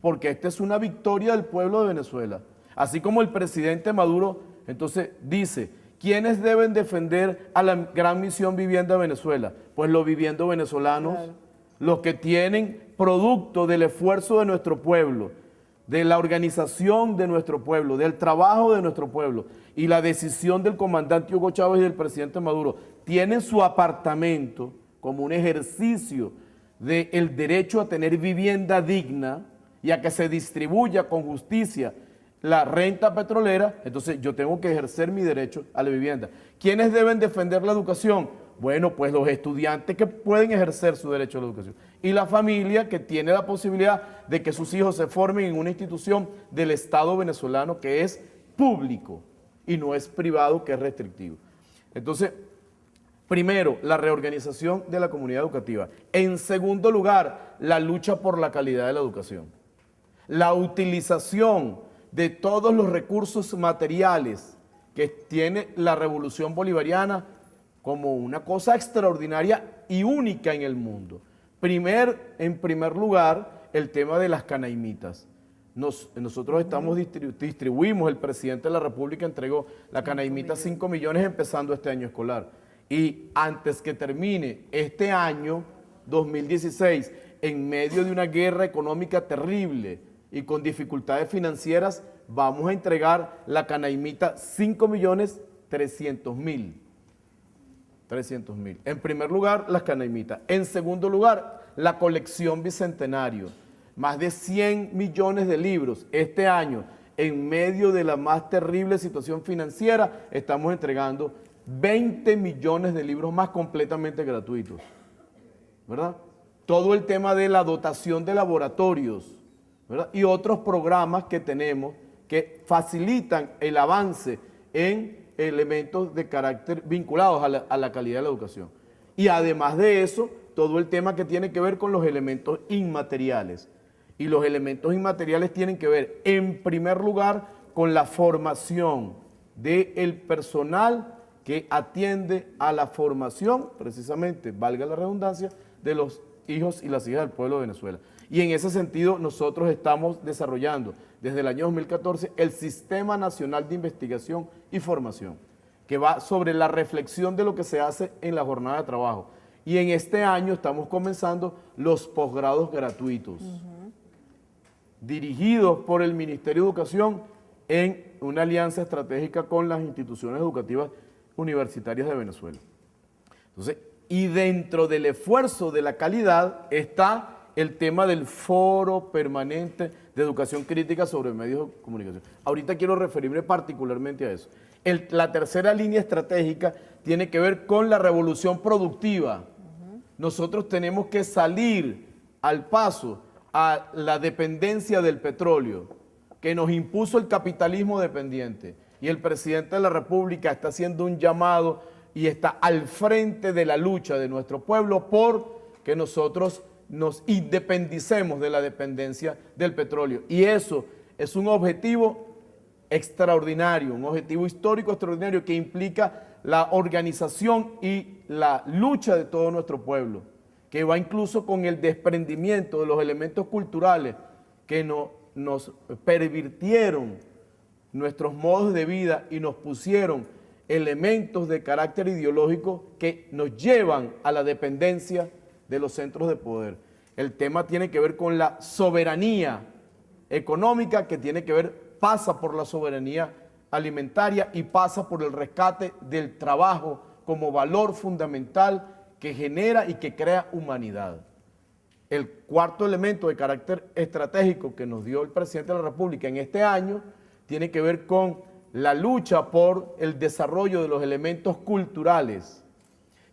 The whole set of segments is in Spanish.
porque esta es una victoria del pueblo de Venezuela. Así como el presidente Maduro, entonces dice, ¿quiénes deben defender a la gran misión Vivienda Venezuela? Pues los viviendos venezolanos, claro, los que tienen producto del esfuerzo de nuestro pueblo, de la organización de nuestro pueblo, del trabajo de nuestro pueblo y la decisión del comandante Hugo Chávez y del presidente Maduro, tienen su apartamento como un ejercicio del derecho a tener vivienda digna y a que se distribuya con justicia la renta petrolera, entonces yo tengo que ejercer mi derecho a la vivienda. ¿Quiénes deben defender la educación? Bueno, pues los estudiantes que pueden ejercer su derecho a la educación y la familia que tiene la posibilidad de que sus hijos se formen en una institución del Estado venezolano que es público y no es privado, que es restrictivo. Entonces, primero, la reorganización de la comunidad educativa. En segundo lugar, la lucha por la calidad de la educación. La utilización de todos los recursos materiales que tiene la revolución bolivariana como una cosa extraordinaria y única en el mundo. En primer lugar, el tema de las canaimitas. Nosotros distribuimos, el presidente de la República entregó la canaimita 5 millones empezando este año escolar. Y antes que termine este año 2016, en medio de una guerra económica terrible y con dificultades financieras, vamos a entregar la canaimita 5.300.000. 300.000. En primer lugar, las canaimitas. En segundo lugar, la colección Bicentenario. Más de 100 millones de libros. Este año, en medio de la más terrible situación financiera, estamos entregando 20 millones de libros más completamente gratuitos. ¿Verdad? Todo el tema de la dotación de laboratorios, ¿verdad? Y otros programas que tenemos que facilitan el avance en elementos de carácter vinculados a la calidad de la educación. Y además de eso, todo el tema que tiene que ver con los elementos inmateriales. Y los elementos inmateriales tienen que ver, en primer lugar, con la formación del personal que atiende a la formación, precisamente, valga la redundancia, de los hijos y las hijas del pueblo de Venezuela. Y en ese sentido, nosotros estamos desarrollando desde el año 2014 el Sistema Nacional de Investigación y Formación, que va sobre la reflexión de lo que se hace en la jornada de trabajo. Y en este año estamos comenzando los posgrados gratuitos, dirigidos por el Ministerio de Educación en una alianza estratégica con las instituciones educativas universitarias de Venezuela. Entonces, y dentro del esfuerzo de la calidad está el tema del Foro Permanente de Educación Crítica sobre Medios de Comunicación. Ahorita quiero referirme particularmente a eso. La tercera línea estratégica tiene que ver con la revolución productiva. Nosotros tenemos que salir al paso a la dependencia del petróleo que nos impuso el capitalismo dependiente. Y el presidente de la República está haciendo un llamado y está al frente de la lucha de nuestro pueblo por que nosotros nos independicemos de la dependencia del petróleo. Y eso es un objetivo extraordinario, un objetivo histórico extraordinario que implica la organización y la lucha de todo nuestro pueblo, que va incluso con el desprendimiento de los elementos culturales que nos pervirtieron nuestros modos de vida y nos pusieron elementos de carácter ideológico que nos llevan a la dependencia de los centros de poder. El tema tiene que ver con la soberanía económica, que tiene que ver, pasa por la soberanía alimentaria y pasa por el rescate del trabajo como valor fundamental que genera y que crea humanidad. El cuarto elemento de carácter estratégico que nos dio el presidente de la República en este año tiene que ver con la lucha por el desarrollo de los elementos culturales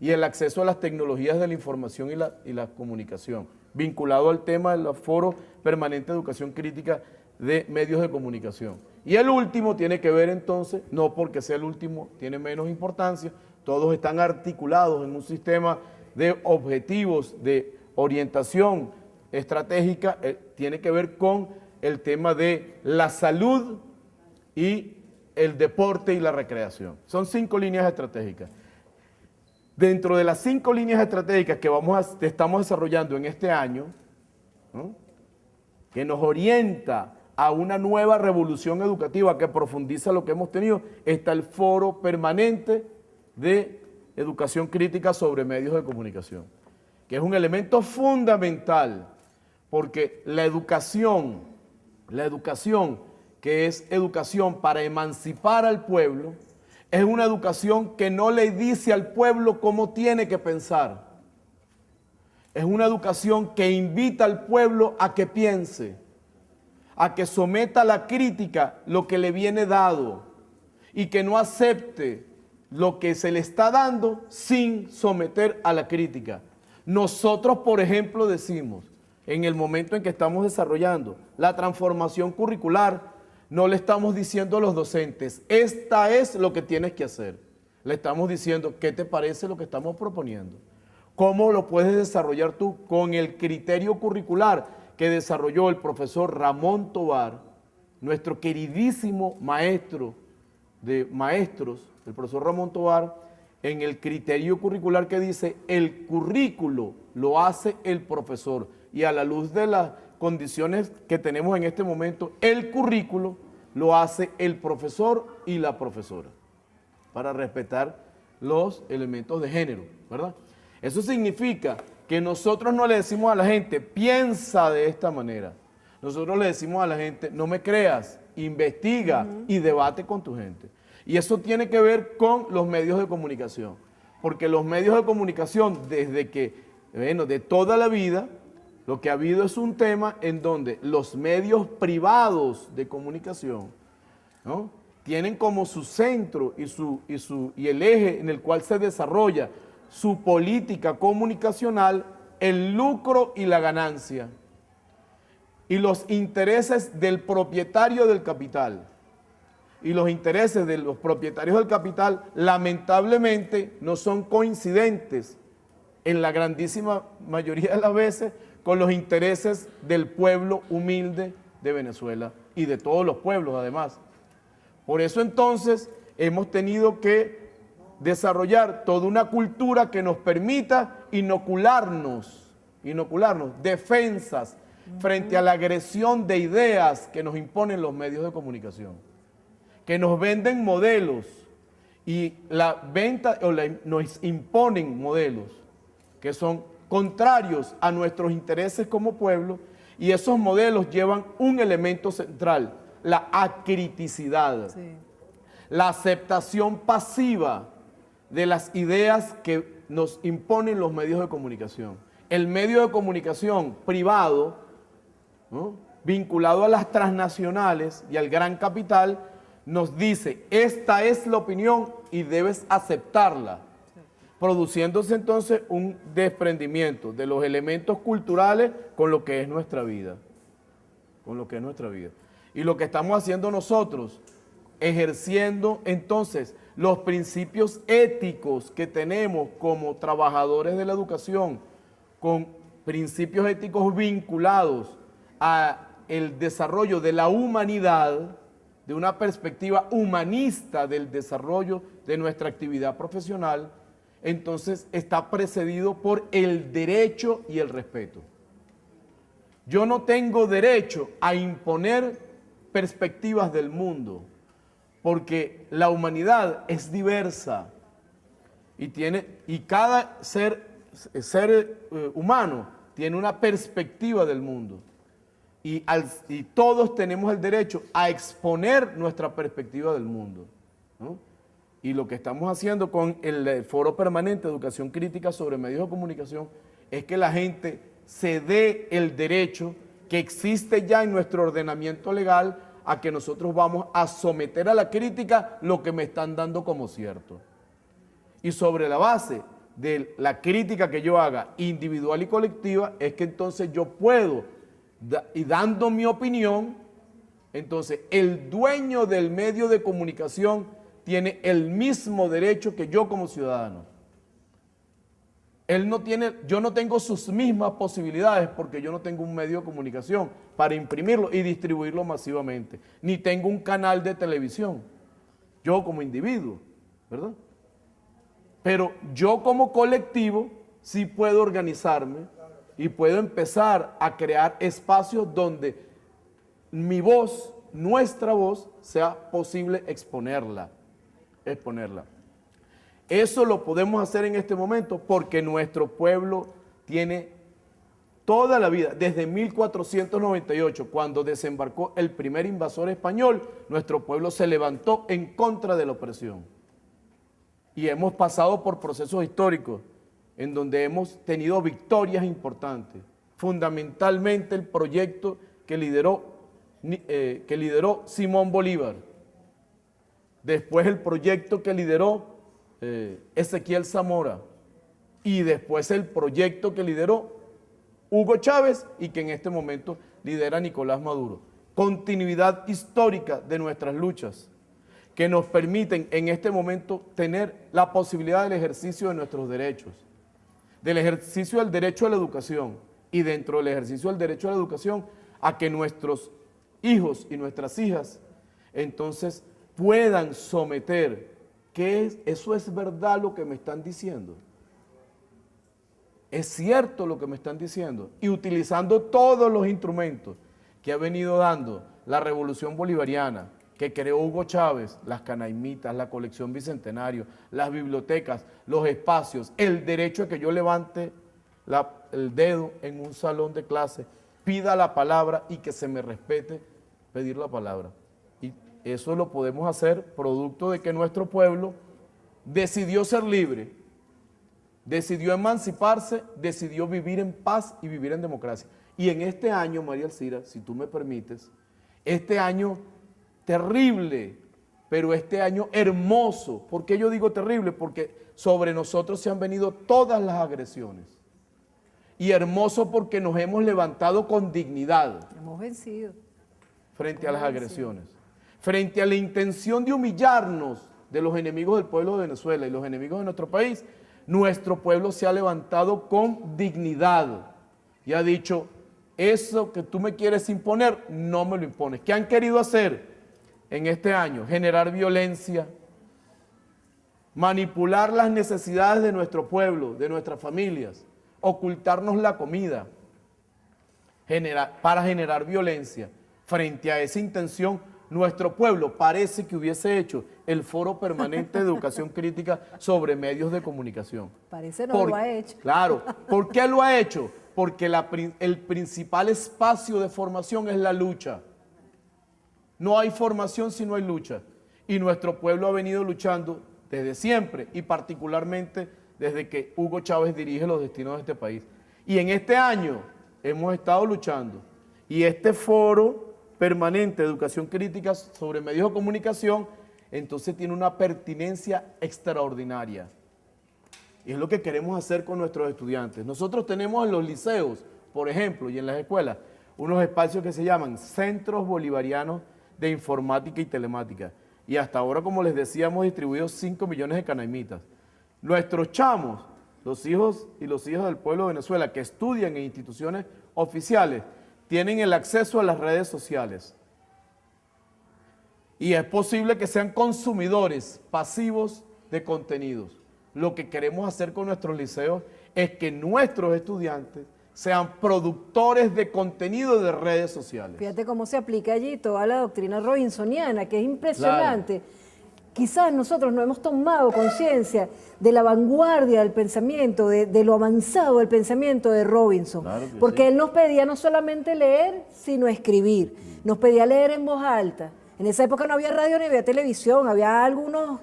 y el acceso a las tecnologías de la información y la comunicación, vinculado al tema del Foro Permanente de Educación Crítica de Medios de Comunicación. Y el último tiene que ver entonces, no porque sea el último, tiene menos importancia, todos están articulados en un sistema de objetivos, de orientación estratégica, tiene que ver con el tema de la salud y el deporte y la recreación. Son 5 líneas estratégicas. Dentro de las 5 líneas estratégicas que estamos desarrollando en este año, ¿no?, que nos orienta a una nueva revolución educativa que profundiza lo que hemos tenido, está el Foro Permanente de Educación Crítica sobre Medios de Comunicación, que es un elemento fundamental, porque la educación que es educación para emancipar al pueblo, es una educación que no le dice al pueblo cómo tiene que pensar. Es una educación que invita al pueblo a que piense, a que someta a la crítica lo que le viene dado y que no acepte lo que se le está dando sin someter a la crítica. Nosotros, por ejemplo, decimos, en el momento en que estamos desarrollando la transformación curricular, no le estamos diciendo a los docentes, esta es lo que tienes que hacer. Le estamos diciendo, ¿qué te parece lo que estamos proponiendo? ¿Cómo lo puedes desarrollar tú con el criterio curricular que desarrolló el profesor Ramón Tovar, nuestro queridísimo maestro de maestros, el profesor Ramón Tovar, en el criterio curricular que dice, el currículo lo hace el profesor, y a la luz de las condiciones que tenemos en este momento, el currículo lo hace el profesor y la profesora, para respetar los elementos de género, ¿verdad? Eso significa que nosotros no le decimos a la gente, piensa de esta manera. Nosotros le decimos a la gente, no me creas, investiga y debate con tu gente. Y eso tiene que ver con los medios de comunicación. Porque los medios de comunicación, desde que, bueno, de toda la vida, lo que ha habido es un tema en donde los medios privados de comunicación, ¿no?, tienen como su centro y el eje en el cual se desarrolla su política comunicacional el lucro y la ganancia y los intereses del propietario del capital. Y los intereses de los propietarios del capital lamentablemente no son coincidentes en la grandísima mayoría de las veces con los intereses del pueblo humilde de Venezuela y de todos los pueblos además. Por eso entonces hemos tenido que desarrollar toda una cultura que nos permita inocularnos defensas frente a la agresión de ideas que nos imponen los medios de comunicación, que nos venden modelos y nos imponen modelos que son contrarios a nuestros intereses como pueblo, y esos modelos llevan un elemento central, la acriticidad, la aceptación pasiva de las ideas que nos imponen los medios de comunicación. El medio de comunicación privado, ¿no?, vinculado a las transnacionales y al gran capital, nos dice, esta es la opinión y debes aceptarla, produciéndose entonces un desprendimiento de los elementos culturales con lo que es nuestra vida, Y lo que estamos haciendo nosotros, ejerciendo entonces los principios éticos que tenemos como trabajadores de la educación, con principios éticos vinculados a el desarrollo de la humanidad, de una perspectiva humanista del desarrollo de nuestra actividad profesional, entonces está precedido por el derecho y el respeto. Yo no tengo derecho a imponer perspectivas del mundo, porque la humanidad es diversa y cada ser humano tiene una perspectiva del mundo. Y todos tenemos el derecho a exponer nuestra perspectiva del mundo, ¿no? Y lo que estamos haciendo con el Foro Permanente de Educación Crítica sobre Medios de Comunicación es que la gente se dé el derecho que existe ya en nuestro ordenamiento legal a que nosotros vamos a someter a la crítica lo que me están dando como cierto. Y sobre la base de la crítica que yo haga individual y colectiva es que entonces yo puedo, y dando mi opinión, entonces el dueño del medio de comunicación tiene el mismo derecho que yo como ciudadano. Yo no tengo sus mismas posibilidades porque yo no tengo un medio de comunicación para imprimirlo y distribuirlo masivamente, ni tengo un canal de televisión, yo como individuo, ¿verdad? Pero yo como colectivo sí puedo organizarme y puedo empezar a crear espacios donde mi voz, nuestra voz, sea posible exponerla. Eso lo podemos hacer en este momento porque nuestro pueblo tiene toda la vida, desde 1498, cuando desembarcó el primer invasor español, nuestro pueblo se levantó en contra de la opresión. Y hemos pasado por procesos históricos en donde hemos tenido victorias importantes. Fundamentalmente el proyecto que lideró Simón Bolívar. Después el proyecto que lideró Ezequiel Zamora. Y después el proyecto que lideró Hugo Chávez y que en este momento lidera Nicolás Maduro. Continuidad histórica de nuestras luchas que nos permiten en este momento tener la posibilidad del ejercicio de nuestros derechos, del ejercicio del derecho a la educación y dentro del ejercicio del derecho a la educación a que nuestros hijos y nuestras hijas entonces puedan someter. ¿Qué es? ¿Eso es verdad lo que me están diciendo? Es cierto lo que me están diciendo. Y utilizando todos los instrumentos que ha venido dando la Revolución Bolivariana, que creó Hugo Chávez, las canaimitas, la colección Bicentenario, las bibliotecas, los espacios, el derecho a que yo levante el dedo en un salón de clase, pida la palabra y que se me respete pedir la palabra. Y eso lo podemos hacer producto de que nuestro pueblo decidió ser libre, decidió emanciparse, decidió vivir en paz y vivir en democracia. Y en este año, María Alcira, si tú me permites, este año terrible, pero este año hermoso. ¿Por qué yo digo terrible? Porque sobre nosotros se han venido todas las agresiones. Y hermoso porque nos hemos levantado con dignidad. Hemos vencido. Frente a las agresiones. Frente a la intención de humillarnos de los enemigos del pueblo de Venezuela y los enemigos de nuestro país, nuestro pueblo se ha levantado con dignidad y ha dicho, eso que tú me quieres imponer, no me lo impones. ¿Qué han querido hacer en este año? Generar violencia, manipular las necesidades de nuestro pueblo, de nuestras familias, ocultarnos la comida, para generar violencia. Frente a esa intención, nuestro pueblo parece que hubiese hecho el Foro Permanente de Educación Crítica sobre medios de comunicación. Parece no lo ha hecho. Claro. ¿Por qué lo ha hecho? Porque el principal espacio de formación es la lucha. No hay formación si no hay lucha. Y nuestro pueblo ha venido luchando desde siempre y particularmente desde que Hugo Chávez dirige los destinos de este país. Y en este año hemos estado luchando. Y este Foro Permanente de Educación Crítica sobre medios de comunicación, entonces tiene una pertinencia extraordinaria. Y es lo que queremos hacer con nuestros estudiantes. Nosotros tenemos en los liceos, por ejemplo, y en las escuelas, unos espacios que se llaman Centros Bolivarianos de Informática y Telemática. Y hasta ahora, como les decía, hemos distribuido 5 millones de canaimitas. Nuestros chamos, los hijos y las hijas del pueblo de Venezuela que estudian en instituciones oficiales, tienen el acceso a las redes sociales. Y es posible que sean consumidores pasivos de contenidos. Lo que queremos hacer con nuestros liceos es que nuestros estudiantes sean productores de contenido de redes sociales. Fíjate cómo se aplica allí toda la doctrina robinsoniana, que es impresionante. Claro. Quizás nosotros no hemos tomado conciencia de la vanguardia del pensamiento, de lo avanzado del pensamiento de Robinson. Claro porque sí. Él nos pedía no solamente leer, sino escribir. Nos pedía leer en voz alta. En esa época no había radio ni había televisión, había algunos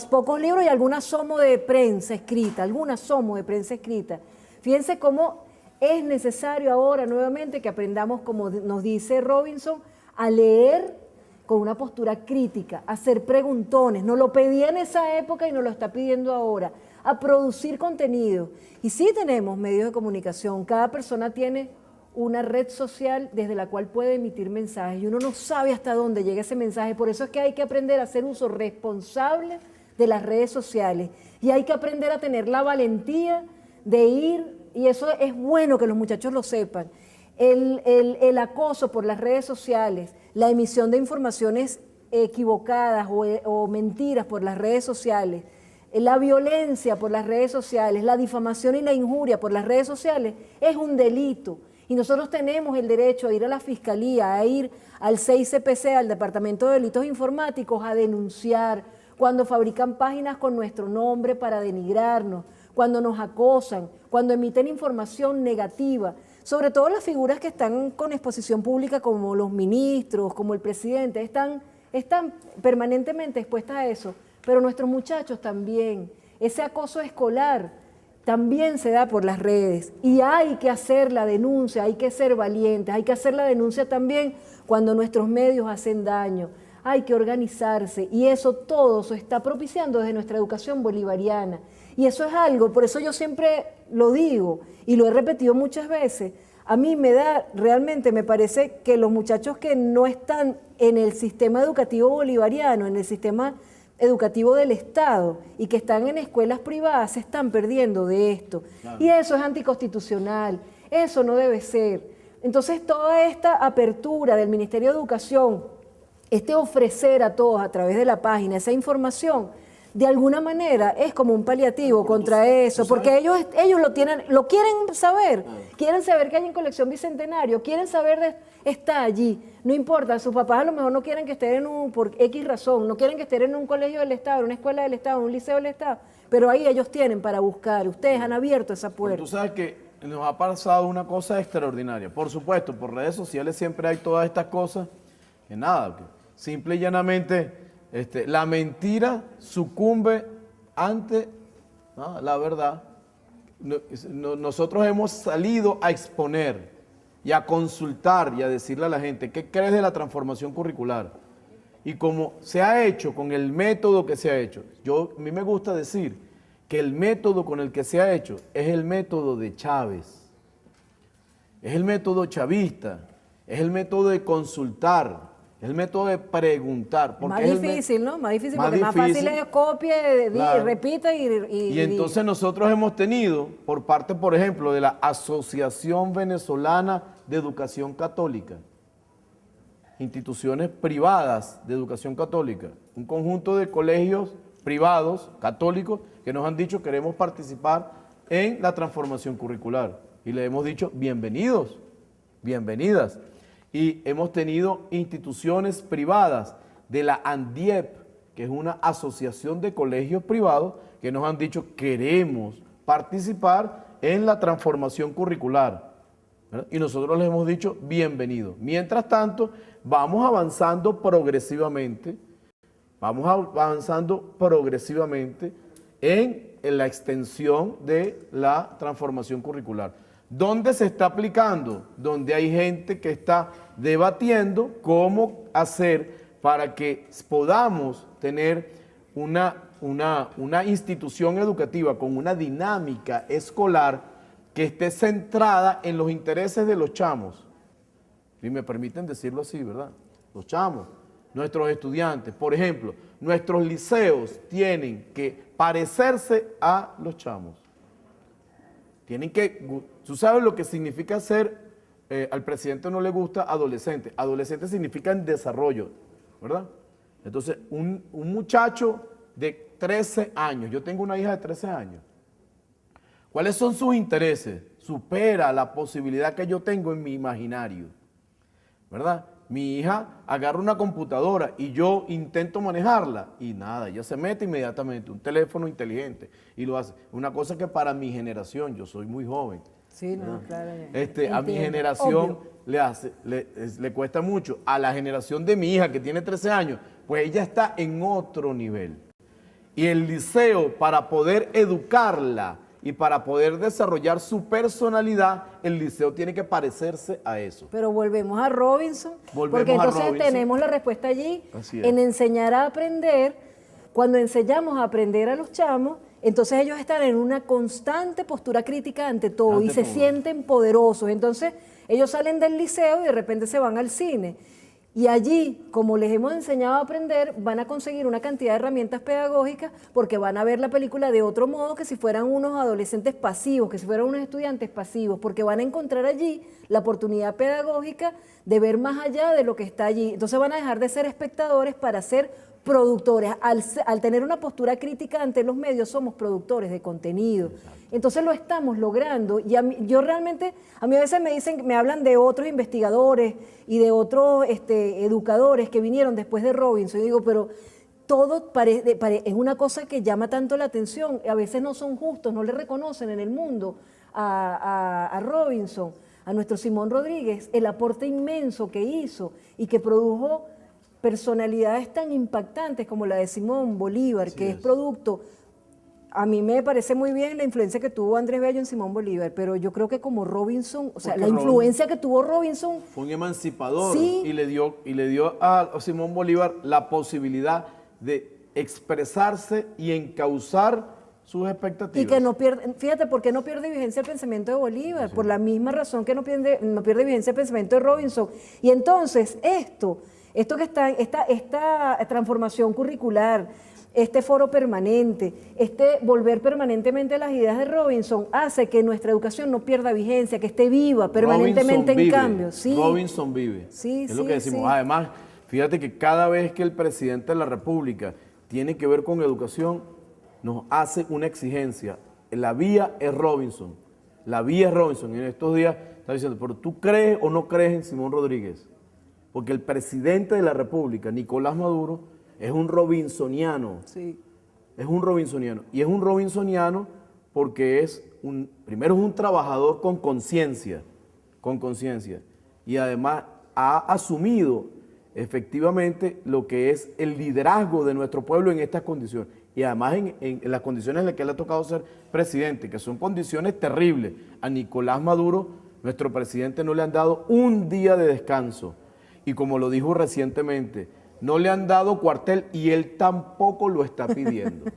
pocos libros y algún asomo de prensa escrita, Fíjense cómo es necesario ahora nuevamente que aprendamos, como nos dice Robinson, a leer con una postura crítica, a hacer preguntones. Nos lo pedía en esa época y nos lo está pidiendo ahora, a producir contenido. Y sí tenemos medios de comunicación, cada persona tiene una red social desde la cual puede emitir mensajes y uno no sabe hasta dónde llega ese mensaje. Por eso es que hay que aprender a hacer uso responsable de las redes sociales y hay que aprender a tener la valentía de ir, y eso es bueno que los muchachos lo sepan, el acoso por las redes sociales, la emisión de informaciones equivocadas o mentiras por las redes sociales, la violencia por las redes sociales, la difamación y la injuria por las redes sociales es un delito. Y nosotros tenemos el derecho a ir a la Fiscalía, a ir al 6CPC, al Departamento de Delitos Informáticos, a denunciar cuando fabrican páginas con nuestro nombre para denigrarnos, cuando nos acosan, cuando emiten información negativa. Sobre todo las figuras que están con exposición pública como los ministros, como el presidente, están permanentemente expuestas a eso. Pero nuestros muchachos también, ese acoso escolar también se da por las redes y hay que hacer la denuncia, hay que ser valientes, hay que hacer la denuncia también cuando nuestros medios hacen daño, hay que organizarse y eso todo se está propiciando desde nuestra educación bolivariana y eso es algo, por eso yo siempre lo digo y lo he repetido muchas veces, a mí realmente me parece que los muchachos que no están en el sistema educativo bolivariano, en el sistema educativo del Estado y que están en escuelas privadas se están perdiendo de esto. Claro. Y eso es anticonstitucional, eso no debe ser. Entonces toda esta apertura del Ministerio de Educación, este ofrecer a todos a través de la página esa información, de alguna manera es como un paliativo contra eso, porque ellos lo quieren saber que hay en Colección Bicentenario, quieren saber está allí, no importa, sus papás a lo mejor no quieren que estén por X razón, no quieren que estén en un colegio del Estado, en una escuela del Estado, en un liceo del Estado, pero ahí ellos tienen para buscar, ustedes han abierto esa puerta. Tú sabes que nos ha pasado una cosa extraordinaria, por supuesto, por redes sociales siempre hay todas estas cosas, que nada, que simple y llanamente la mentira sucumbe ante la verdad. Nosotros hemos salido a exponer y a consultar y a decirle a la gente, ¿qué crees de la transformación curricular? Y como se ha hecho con el método que se ha hecho, a mí me gusta decir que el método con el que se ha hecho es el método de Chávez, es el método chavista, es el método de consultar, es el método de preguntar. Más difícil, ¿no? Más difícil, porque más fácil es copie, claro, repita y entonces nosotros hemos tenido, por parte, por ejemplo, de la Asociación Venezolana de Educación Católica, instituciones privadas de educación católica, un conjunto de colegios privados católicos que nos han dicho queremos participar en la transformación curricular. Y le hemos dicho bienvenidos, bienvenidas. Y hemos tenido instituciones privadas de la ANDIEP, que es una asociación de colegios privados, que nos han dicho queremos participar en la transformación curricular, ¿verdad? Y nosotros les hemos dicho bienvenidos. Mientras tanto, vamos avanzando progresivamente en la extensión de la transformación curricular. ¿Dónde se está aplicando? Donde hay gente que está debatiendo cómo hacer para que podamos tener una institución educativa con una dinámica escolar que esté centrada en los intereses de los chamos. Si me permiten decirlo así, ¿verdad? Los chamos, nuestros estudiantes. Por ejemplo, nuestros liceos tienen que parecerse a los chamos. Tienen que, tú sabes lo que significa ser, al presidente no le gusta adolescente. Adolescente significa en desarrollo, ¿verdad? Entonces, un muchacho de 13 años, yo tengo una hija de 13 años, ¿cuáles son sus intereses? Supera la posibilidad que yo tengo en mi imaginario, ¿verdad? Mi hija agarra una computadora y yo intento manejarla y nada, ella se mete inmediatamente, un teléfono inteligente y lo hace. Una cosa que para mi generación, yo soy muy joven. Sí, no, claro. A mi generación le cuesta mucho. A la generación de mi hija que tiene 13 años, pues ella está en otro nivel. Y el liceo, para poder educarla y para poder desarrollar su personalidad, el liceo tiene que parecerse a eso. Pero volvemos a Robinson, porque entonces tenemos la respuesta allí, en enseñar a aprender. Cuando enseñamos a aprender a los chamos, entonces ellos están en una constante postura crítica ante todo y se sienten poderosos. Entonces ellos salen del liceo y de repente se van al cine. Y allí, como les hemos enseñado a aprender, van a conseguir una cantidad de herramientas pedagógicas porque van a ver la película de otro modo que si fueran unos adolescentes pasivos, que si fueran unos estudiantes pasivos, porque van a encontrar allí la oportunidad pedagógica de ver más allá de lo que está allí. Entonces van a dejar de ser espectadores para ser productores. Al tener una postura crítica ante los medios, somos productores de contenido. Entonces lo estamos logrando. Y a mí a veces me hablan de otros investigadores y de otros educadores que vinieron después de Robinson. Y digo, pero todo es una cosa que llama tanto la atención. A veces no son justos, no le reconocen en el mundo a Robinson, a nuestro Simón Rodríguez, el aporte inmenso que hizo y que produjo personalidades tan impactantes como la de Simón Bolívar, que es producto. A mí me parece muy bien la influencia que tuvo Andrés Bello en Simón Bolívar, pero yo creo que como Robinson, o sea, Porque la influencia que tuvo Robinson fue un emancipador, sí, y le dio a Simón Bolívar la posibilidad de expresarse y encauzar sus expectativas. y que no pierde, fíjate, ¿por qué no pierde vigencia el pensamiento de Bolívar? Por la misma razón que no pierde vigencia el pensamiento de Robinson. Y entonces esto que está, esta transformación curricular, este foro permanente, volver permanentemente a las ideas de Robinson, hace que nuestra educación no pierda vigencia, que esté viva permanentemente en cambio. Sí. Robinson vive. Sí, es lo que decimos. Además, fíjate que cada vez que el presidente de la República tiene que ver con educación, nos hace una exigencia. La vía es Robinson. La vía es Robinson. Y en estos días está diciendo, pero ¿tú crees o no crees en Simón Rodríguez? Porque el presidente de la República, Nicolás Maduro, es un robinsoniano. Sí. Es un robinsoniano. Y es un robinsoniano porque primero es un trabajador con conciencia. Y además ha asumido efectivamente lo que es el liderazgo de nuestro pueblo en estas condiciones. Y además en las condiciones en las que le ha tocado ser presidente, que son condiciones terribles. A Nicolás Maduro, nuestro presidente, no le han dado un día de descanso. Y como lo dijo recientemente, no le han dado cuartel y él tampoco lo está pidiendo.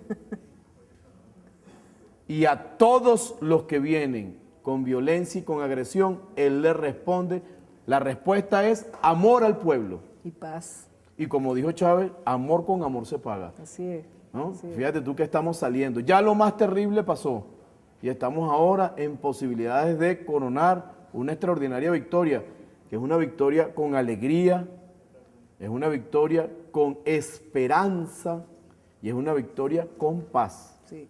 Y a todos los que vienen con violencia y con agresión, él le responde, la respuesta es amor al pueblo. Y paz. Y como dijo Chávez, amor con amor se paga. Así es. ¿No? Así es. Fíjate tú que estamos saliendo. Ya lo más terrible pasó. Y estamos ahora en posibilidades de coronar una extraordinaria victoria, que es una victoria con alegría, es una victoria con esperanza y es una victoria con paz. Sí,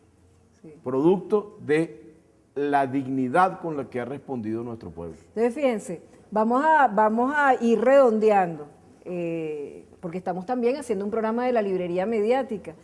sí. Producto de la dignidad con la que ha respondido nuestro pueblo. Entonces, fíjense, vamos a ir redondeando, porque estamos también haciendo un programa de la librería mediática.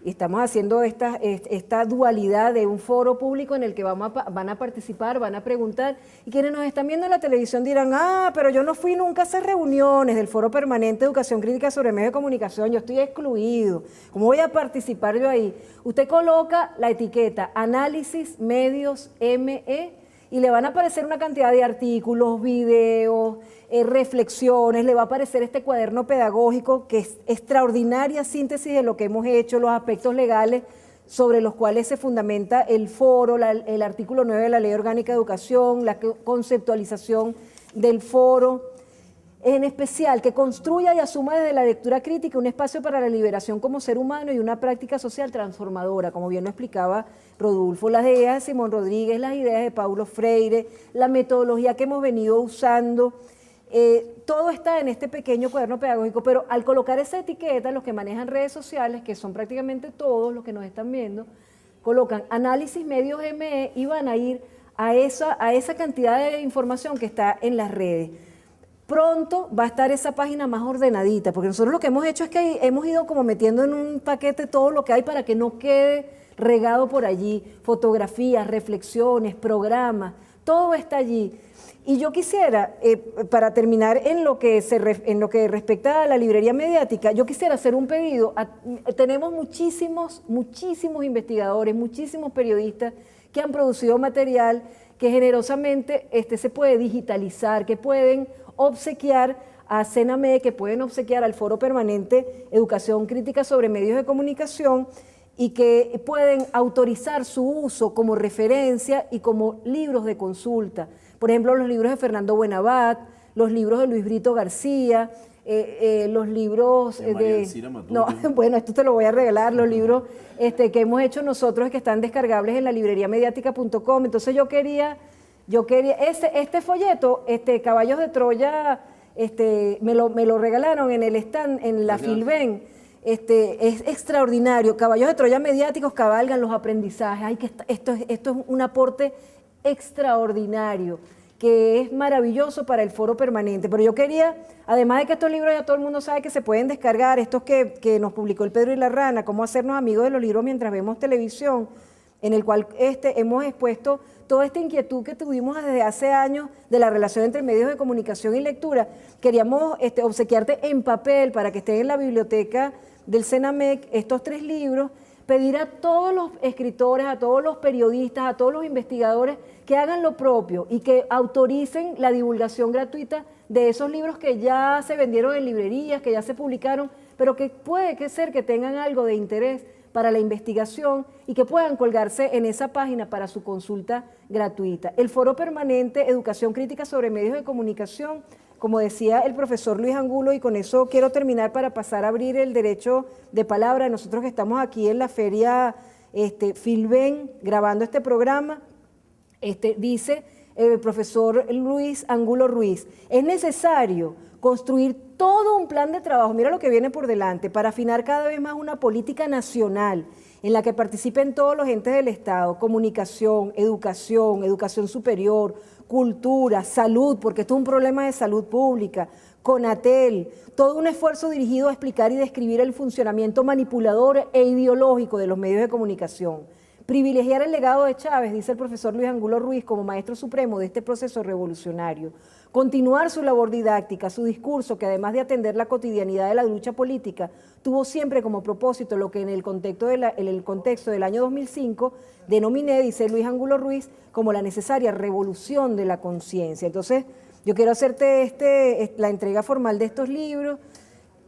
Y estamos haciendo esta dualidad de un foro público en el que van a participar, van a preguntar, y quienes nos están viendo en la televisión dirán, pero yo no fui nunca a esas reuniones del Foro Permanente de Educación Crítica sobre Medios de Comunicación, yo estoy excluido, ¿cómo voy a participar yo ahí? Usted coloca la etiqueta Análisis Medios ME y le van a aparecer una cantidad de artículos, videos, reflexiones, le va a aparecer este cuaderno pedagógico que es extraordinaria síntesis de lo que hemos hecho, los aspectos legales sobre los cuales se fundamenta el foro, el artículo 9 de la Ley Orgánica de Educación, la conceptualización del foro, en especial que construya y asuma desde la lectura crítica un espacio para la liberación como ser humano y una práctica social transformadora, como bien lo explicaba Rodolfo, las ideas de Simón Rodríguez, las ideas de Paulo Freire, la metodología que hemos venido usando. Todo está en este pequeño cuaderno pedagógico, pero al colocar esa etiqueta, los que manejan redes sociales, que son prácticamente todos los que nos están viendo, colocan Análisis Medios ME y van a ir a esa cantidad de información que está en las redes. Pronto va a estar esa página más ordenadita, porque nosotros lo que hemos hecho es que hemos ido como metiendo en un paquete todo lo que hay para que no quede regado por allí, fotografías, reflexiones, programas, todo está allí. Y yo quisiera, para terminar en lo que respecta a la librería mediática, yo quisiera hacer un pedido. Tenemos muchísimos investigadores, muchísimos periodistas que han producido material que generosamente se puede digitalizar, que pueden obsequiar a CENAME, que pueden obsequiar al Foro Permanente Educación Crítica sobre Medios de Comunicación y que pueden autorizar su uso como referencia y como libros de consulta. Por ejemplo, los libros de Fernando Buenabad, los libros de Luis Brito García, los libros bueno, esto te lo voy a regalar, los libros que hemos hecho nosotros que están descargables en la libreriamediática.com. Entonces yo quería este folleto, Caballos de Troya, me lo regalaron en el stand, en la Filben. es extraordinario. Caballos de Troya mediáticos cabalgan los aprendizajes. Esto es un aporte extraordinario, que es maravilloso para el foro permanente. Pero yo quería, además de que estos libros ya todo el mundo sabe que se pueden descargar, estos que nos publicó el Pedro y la Rana, Cómo hacernos amigos de los libros mientras vemos televisión, en el cual hemos expuesto toda esta inquietud que tuvimos desde hace años de la relación entre medios de comunicación y lectura. Queríamos obsequiarte en papel para que estén en la biblioteca del CENAMEC estos 3 libros, pedir a todos los escritores, a todos los periodistas, a todos los investigadores que hagan lo propio y que autoricen la divulgación gratuita de esos libros que ya se vendieron en librerías, que ya se publicaron, pero que puede ser que tengan algo de interés para la investigación y que puedan colgarse en esa página para su consulta gratuita. El Foro Permanente Educación Crítica sobre Medios de Comunicación, como decía el profesor Luis Angulo, y con eso quiero terminar para pasar a abrir el derecho de palabra. Nosotros que estamos aquí en la feria Filben grabando este programa, dice el profesor Luis Angulo Ruiz, es necesario construir todo un plan de trabajo, mira lo que viene por delante, para afinar cada vez más una política nacional en la que participen todos los entes del Estado, comunicación, educación superior, cultura, salud, porque esto es un problema de salud pública, CONATEL, todo un esfuerzo dirigido a explicar y describir el funcionamiento manipulador e ideológico de los medios de comunicación. Privilegiar el legado de Chávez, dice el profesor Luis Angulo Ruiz, como maestro supremo de este proceso revolucionario. Continuar su labor didáctica, su discurso, que además de atender la cotidianidad de la lucha política, tuvo siempre como propósito lo que en el contexto del año 2005 denominé, dice Luis Angulo Ruiz, como la necesaria revolución de la conciencia. Entonces, yo quiero hacerte la entrega formal de estos libros,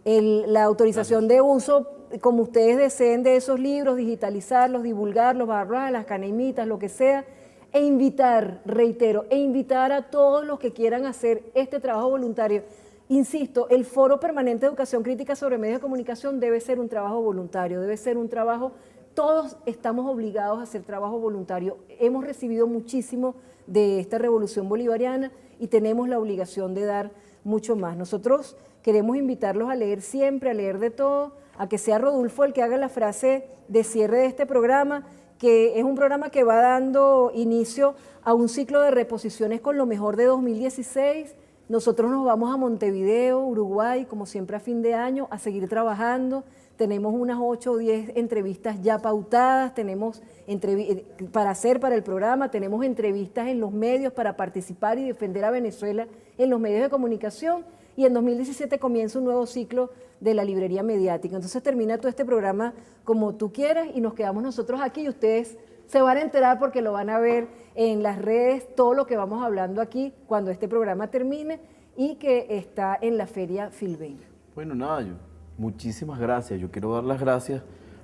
la autorización de uso, como ustedes deseen, de esos libros, digitalizarlos, divulgarlos, bajarlos a las canemitas, lo que sea, e invitar, reitero, invitar a todos los que quieran hacer este trabajo voluntario. Insisto, el Foro Permanente de Educación Crítica sobre Medios de Comunicación debe ser un trabajo voluntario, debe ser un trabajo, todos estamos obligados a hacer trabajo voluntario. Hemos recibido muchísimo de esta revolución bolivariana y tenemos la obligación de dar mucho más. Nosotros queremos invitarlos a leer siempre, a leer de todo, a que sea Rodolfo el que haga la frase de cierre de este programa, que es un programa que va dando inicio a un ciclo de reposiciones con lo mejor de 2016. Nosotros nos vamos a Montevideo, Uruguay, como siempre a fin de año, a seguir trabajando. Tenemos unas 8 o 10 entrevistas ya pautadas, tenemos para hacer para el programa, tenemos entrevistas en los medios para participar y defender a Venezuela en los medios de comunicación. Y en 2017 comienza un nuevo ciclo de la librería mediática. Entonces termina todo este programa como tú quieras y nos quedamos nosotros aquí y ustedes se van a enterar porque lo van a ver en las redes, todo lo que vamos hablando aquí cuando este programa termine y que está en la feria Filben. Bueno, nada, muchísimas gracias. Yo quiero dar las gracias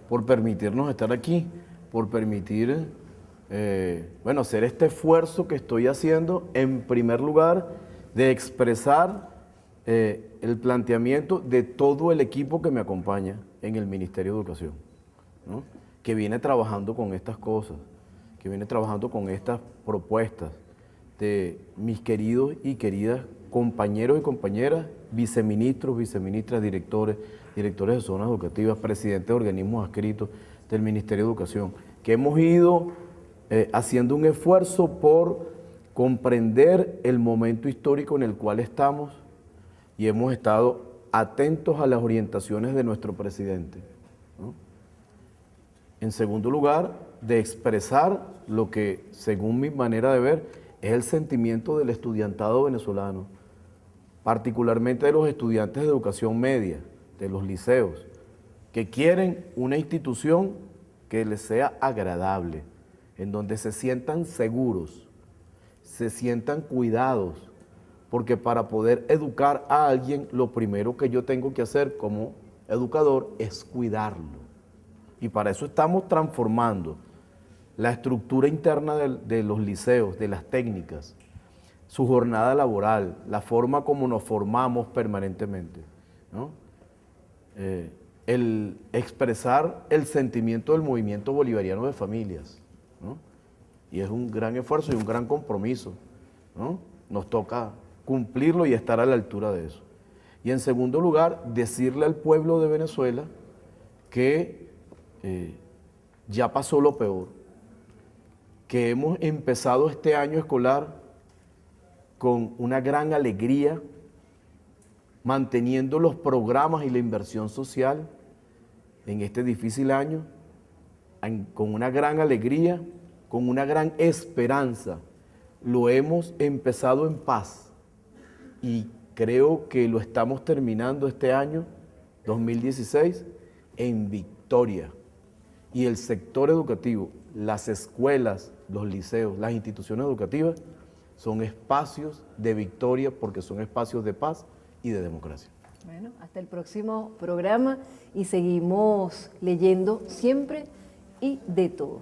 por permitirnos estar aquí, por permitir, hacer este esfuerzo que estoy haciendo, en primer lugar, de expresar el planteamiento de todo el equipo que me acompaña en el Ministerio de Educación, ¿no? Que viene trabajando con estas cosas, que viene trabajando con estas propuestas de mis queridos y queridas compañeros y compañeras, viceministros, viceministras, directores de zonas educativas, presidentes de organismos adscritos del Ministerio de Educación, que hemos ido haciendo un esfuerzo por comprender el momento histórico en el cual estamos y hemos estado atentos a las orientaciones de nuestro presidente, ¿no? En segundo lugar, de expresar lo que, según mi manera de ver, es el sentimiento del estudiantado venezolano, particularmente de los estudiantes de educación media, de los liceos, que quieren una institución que les sea agradable, en donde se sientan seguros, se sientan cuidados, porque para poder educar a alguien, lo primero que yo tengo que hacer como educador es cuidarlo. Y para eso estamos transformando la estructura interna de los liceos, de las técnicas, su jornada laboral, la forma como nos formamos permanentemente, ¿no? El expresar el sentimiento del movimiento bolivariano de familias, ¿no? Y es un gran esfuerzo y un gran compromiso, ¿no? Nos toca cumplirlo y estar a la altura de eso. Y en segundo lugar, decirle al pueblo de Venezuela que ya pasó lo peor, que hemos empezado este año escolar con una gran alegría, manteniendo los programas y la inversión social en este difícil año, con una gran alegría, con una gran esperanza. Lo hemos empezado en paz y creo que lo estamos terminando este año, 2016, en victoria. Y el sector educativo, las escuelas, los liceos, las instituciones educativas, son espacios de victoria porque son espacios de paz y de democracia. Bueno, hasta el próximo programa y seguimos leyendo siempre y de todo.